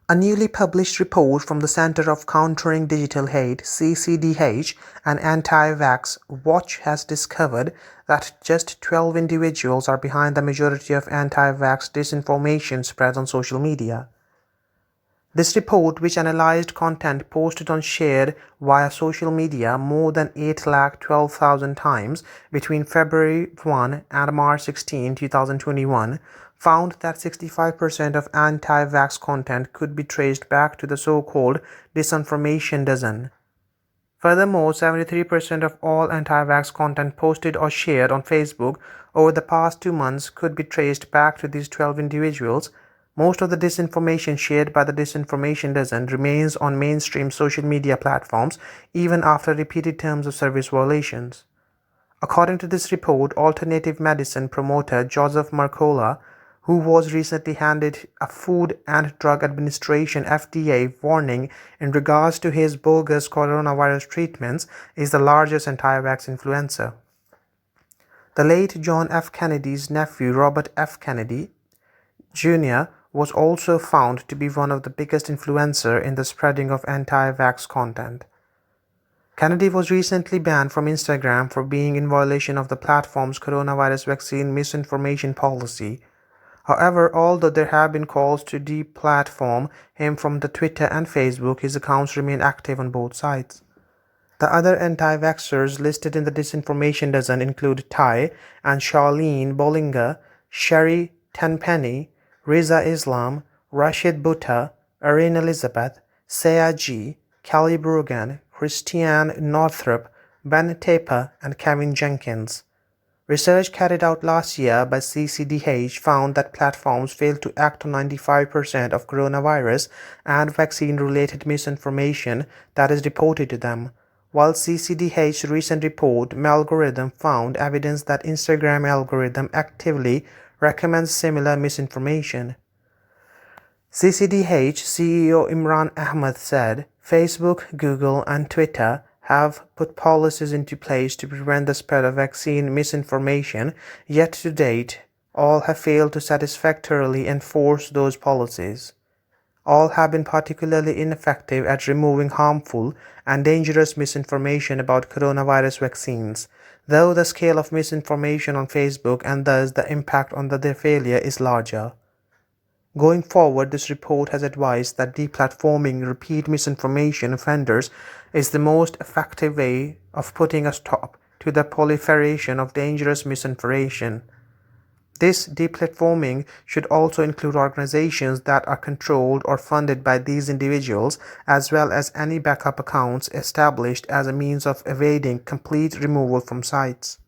A newly published report from the Center of Countering Digital Hate (CCDH) and Anti-Vax Watch has discovered that just 12 individuals are behind the majority of anti-vax disinformation spread on social media. This report, which analyzed content posted and shared via social media more than 812,000 times between February 1 and March 16, 2021, found that 65% of anti-vax content could be traced back to the so-called disinformation dozen. Furthermore, 73% of all anti-vax content posted or shared on Facebook over the past 2 months could be traced back to these 12 individuals. Most of the disinformation shared by the disinformation dozen remains on mainstream social media platforms even after repeated terms of service violations. According to this report, alternative medicine promoter Joseph Mercola, who was recently handed a Food and Drug Administration (FDA) warning in regards to his bogus coronavirus treatments, is the largest anti-vax influencer. The late John F. Kennedy's nephew Robert F. Kennedy Jr. was also found to be one of the biggest influencers in the spreading of anti-vax content. Kennedy was recently banned from Instagram for being in violation of the platform's coronavirus vaccine misinformation policy. However, although there have been calls to deplatform him from the Twitter and Facebook, his accounts remain active on both sites. The other anti-vaxxers listed in the disinformation dozen include Ty and Charlene Bollinger, Sherry Tenpenny, Riza Islam, Rashid Butta, Erin Elizabeth, Saya G, Kelly Brogan, Christiane Northrup, Ben Taper, and Kevin Jenkins. Research carried out last year by CCDH found that platforms failed to act on 95% of coronavirus and vaccine-related misinformation that is reported to them, while CCDH's recent report Malgorithm found evidence that Instagram algorithm actively recommends similar misinformation. CCDH CEO Imran Ahmed said, Facebook, Google, and Twitter have put policies into place to prevent the spread of vaccine misinformation, yet to date, all have failed to satisfactorily enforce those policies. All have been particularly ineffective at removing harmful and dangerous misinformation about coronavirus vaccines, though the scale of misinformation on Facebook and thus the impact on their failure is larger. Going forward, this report has advised that deplatforming repeat misinformation offenders is the most effective way of putting a stop to the proliferation of dangerous misinformation. This deplatforming should also include organizations that are controlled or funded by these individuals, as well as any backup accounts established as a means of evading complete removal from sites.